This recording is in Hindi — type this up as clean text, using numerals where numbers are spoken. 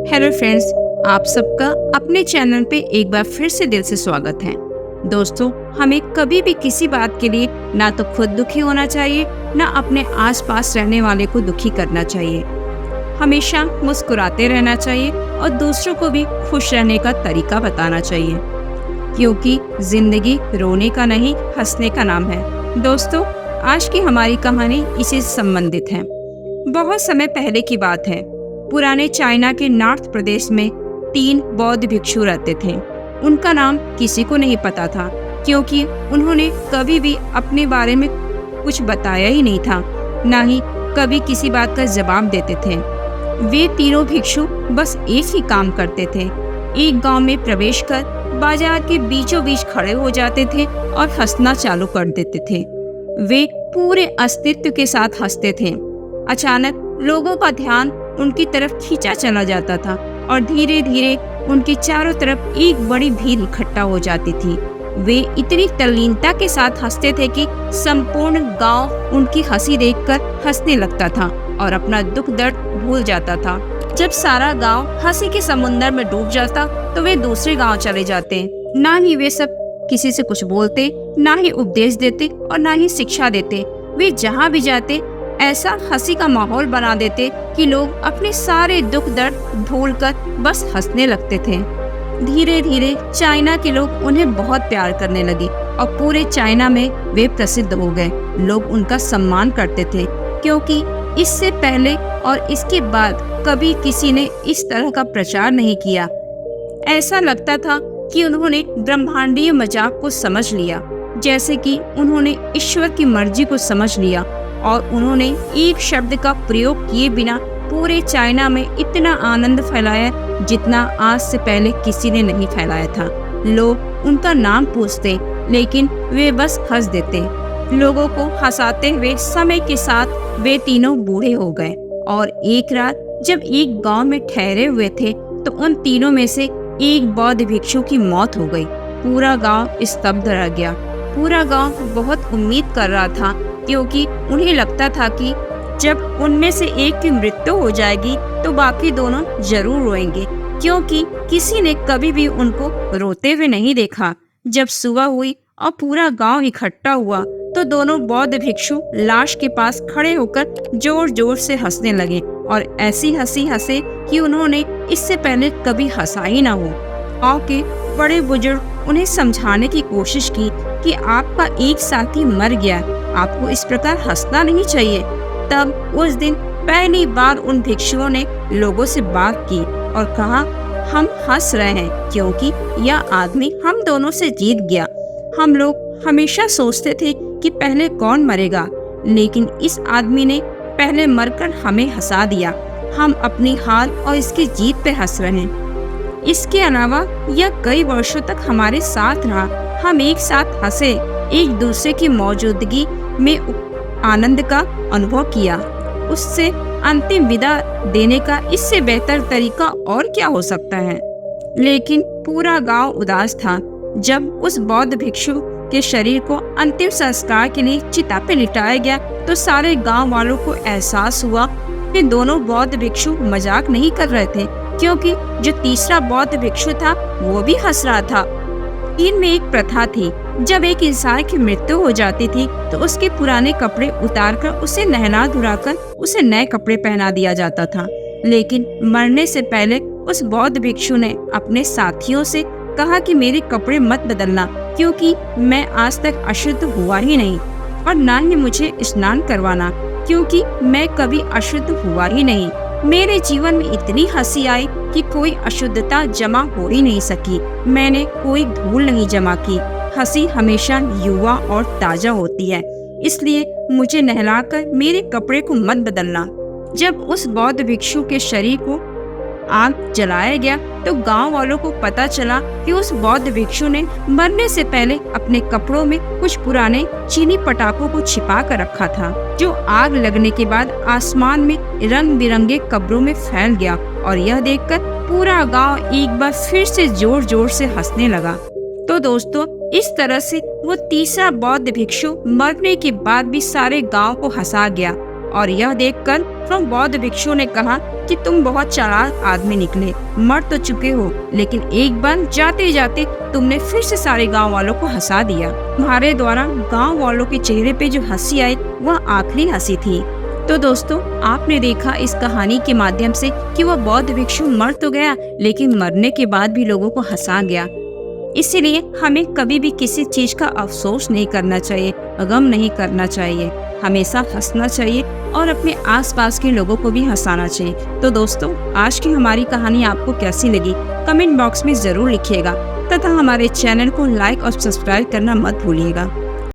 हेलो फ्रेंड्स, आप सबका अपने चैनल पे एक बार फिर से दिल से स्वागत है। दोस्तों, हमें कभी भी किसी बात के लिए ना तो खुद दुखी होना चाहिए, ना अपने आसपास रहने वाले को दुखी करना चाहिए। हमेशा मुस्कुराते रहना चाहिए और दूसरों को भी खुश रहने का तरीका बताना चाहिए, क्योंकि जिंदगी रोने का नहीं, हंसने का नाम है। दोस्तों, आज की हमारी कहानी इसी से संबंधित है। बहुत समय पहले की बात है। पुराने चाइना के नॉर्थ प्रदेश में 3 बौद्ध भिक्षु रहते थे। उनका नाम किसी को नहीं पता था, क्योंकि उन्होंने कभी भी अपने बारे में कुछ बताया ही नहीं था, ना ही कभी किसी बात का जवाब देते थे। वे तीनों भिक्षु बस एक ही काम करते थे। एक गांव में प्रवेश कर बाजार के बीचों बीच खड़े हो जाते थे और हंसना चालू कर देते थे। वे पूरे अस्तित्व के साथ हंसते थे। अचानक लोगों का ध्यान उनकी तरफ खींचा चला जाता था और धीरे धीरे उनके चारों तरफ एक बड़ी भीड़ इकट्ठा हो जाती थी। वे इतनी तल्लीनता के साथ हंसते थे कि संपूर्ण गांव उनकी हंसी देखकर हंसने लगता था और अपना दुख दर्द भूल जाता था। जब सारा गांव हंसी के समुद्र में डूब जाता तो वे दूसरे गांव चले जाते। ना ही वे सब किसी से कुछ बोलते, ना ही उपदेश देते और ना ही शिक्षा देते। वे जहाँ भी जाते ऐसा हंसी का माहौल बना देते कि लोग अपने सारे दुख दर्द भूलकर बस हंसने लगते थे। धीरे धीरे चाइना के लोग उन्हें बहुत प्यार करने लगे और पूरे चाइना में वे प्रसिद्ध हो गए। लोग उनका सम्मान करते थे, क्योंकि इससे पहले और इसके बाद कभी किसी ने इस तरह का प्रचार नहीं किया। ऐसा लगता था कि उन्होंने ब्रह्मांडीय मजाक को समझ लिया, जैसे कि उन्होंने ईश्वर की मर्जी को समझ लिया और उन्होंने एक शब्द का प्रयोग किए बिना पूरे चाइना में इतना आनंद फैलाया जितना आज से पहले किसी ने नहीं फैलाया था। लोग उनका नाम पूछते, लेकिन वे बस हंस देते। लोगों को हंसाते हुए समय के साथ वे तीनों बूढ़े हो गए और एक रात जब एक गांव में ठहरे हुए थे तो उन तीनों में से एक बौद्ध भिक्षु की मौत हो गई। पूरा गांव स्तब्ध रह गया। पूरा गांव बहुत उम्मीद कर रहा था, क्योंकि उन्हें लगता था कि जब उनमें से एक की मृत्यु हो जाएगी तो बाकी दोनों जरूर रोएंगे, क्योंकि किसी ने कभी भी उनको रोते हुए नहीं देखा। जब सुबह हुई और पूरा गांव इकट्ठा हुआ तो दोनों बौद्ध भिक्षु लाश के पास खड़े होकर जोर जोर से हंसने लगे और ऐसी हंसी हंसे कि उन्होंने इससे पहले कभी हंसा ही ना हो। गांव के बड़े बुजुर्ग उन्हें समझाने की कोशिश की कि आपका एक साथी मर गया, आपको इस प्रकार हंसना नहीं चाहिए। तब उस दिन पहली बार उन भिक्षुओं ने लोगों से बात की और कहा, हम हंस रहे हैं क्योंकि यह आदमी हम दोनों से जीत गया। हम लोग हमेशा सोचते थे कि पहले कौन मरेगा, लेकिन इस आदमी ने पहले मरकर हमें हंसा दिया। हम अपनी हार और इसकी जीत पे हंस रहे हैं। इसके अलावा यह कई वर्षों तक हमारे साथ रहा। हम एक साथ हंसे, एक दूसरे की मौजूदगी में आनंद का अनुभव किया। उससे अंतिम विदा देने का इससे बेहतर तरीका और क्या हो सकता है। लेकिन पूरा गांव उदास था। जब उस बौद्ध भिक्षु के शरीर को अंतिम संस्कार के लिए चिता पे लिटाया गया तो सारे गांव वालों को एहसास हुआ कि दोनों बौद्ध भिक्षु मजाक नहीं कर रहे थे, क्योंकि जो तीसरा बौद्ध भिक्षु था वो भी हंस रहा था। चीन में एक प्रथा थी, जब एक इंसान की मृत्यु हो जाती थी तो उसके पुराने कपड़े उतारकर उसे नहला धुलाकर उसे नए कपड़े पहना दिया जाता था। लेकिन मरने से पहले उस बौद्ध भिक्षु ने अपने साथियों से कहा कि मेरे कपड़े मत बदलना, क्योंकि मैं आज तक अशुद्ध हुआ ही नहीं, और ना ही मुझे स्नान करवाना, क्योंकि मैं कभी अशुद्ध हुआ ही नहीं। मेरे जीवन में इतनी हंसी आई कि कोई अशुद्धता जमा हो ही नहीं सकी। मैंने कोई धूल नहीं जमा की। हंसी हमेशा युवा और ताजा होती है, इसलिए मुझे नहलाकर मेरे कपड़े को मत बदलना। जब उस बौद्ध भिक्षु के शरीर को आग जलाया गया तो गांव वालों को पता चला कि उस बौद्ध भिक्षु ने मरने से पहले अपने कपड़ों में कुछ पुराने चीनी पटाखों को छिपा कर रखा था, जो आग लगने के बाद आसमान में रंग बिरंगे कब्रों में फैल गया। और यह देखकर पूरा गांव एक बार फिर से जोर जोर से हंसने लगा। तो दोस्तों, इस तरह से वो तीसरा बौद्ध भिक्षु मरने के बाद भी सारे गाँव को हंसा गया और यह देखकर तो बौद्ध भिक्षु ने कहा कि तुम बहुत चालाक आदमी निकले, मर तो चुके हो, लेकिन एक बार जाते जाते तुमने फिर से सारे गांव वालों को हंसा दिया। तुम्हारे द्वारा गांव वालों के चेहरे पे जो हंसी आई वह आखिरी हंसी थी। तो दोस्तों, आपने देखा इस कहानी के माध्यम से कि वह बौद्ध भिक्षु मर तो गया, लेकिन मरने के बाद भी लोगों को हंसा गया। इसीलिए हमें कभी भी किसी चीज का अफसोस नहीं करना चाहिए, गम नहीं करना चाहिए, हमेशा हंसना चाहिए और अपने आसपास के लोगों को भी हंसाना चाहिए। तो दोस्तों, आज की हमारी कहानी आपको कैसी लगी कमेंट बॉक्स में जरूर लिखिएगा तथा हमारे चैनल को लाइक और सब्सक्राइब करना मत भूलिएगा।